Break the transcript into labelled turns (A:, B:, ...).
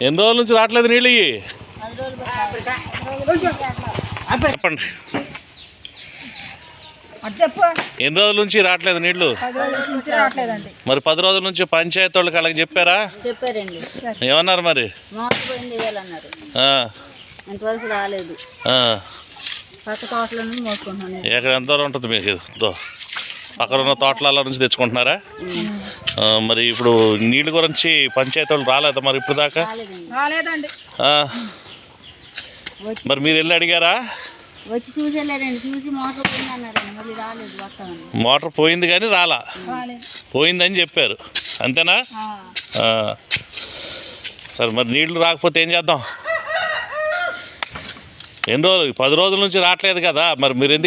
A: ఎన్ని రోజుల నుంచి రావట్లేదు నీళ్ళు ఇవి? చెప్పండి, ఎన్ని రోజుల నుంచి రావట్లేదు నీళ్లు? మరి 10 రోజుల నుంచి పంచాయతీ వాళ్ళకి అలాగ చెప్పారా?
B: చెప్పారండి.
A: ఏమన్నారు మరి?
B: ఇంతవరకు రాలేదు. పక్క తోటల నుంచి మోసుకుంటున్నాను.
A: ఎక్కడ ఎంత దూరం ఉంటుంది మీకు? పక్కన ఉన్న తోటల నుంచి తెచ్చుకుంటున్నారా? మరి ఇప్పుడు నీళ్ళ గురించి పంచాయతీ వాళ్ళు రాలేదా మరి ఇప్పుడు దాకా? మరి మీరు వెళ్ళి అడిగారా?
B: వచ్చి చూసి వెళ్ళారండి. చూసి మోటార్ పోయింది అన్నారండి. మళ్ళీ రాలేదు. వస్తామండి.
A: మోటార్ పోయింది కానీ రాలా, పోయిందని చెప్పారు అంతేనా? సరే, మరి నీళ్లు రాకపోతే ఏం చేద్దాం? ఎన్ని రోజులు? 10 రోజుల నుంచి రావట్లేదు కదా, మరి మీరు ఎందుకు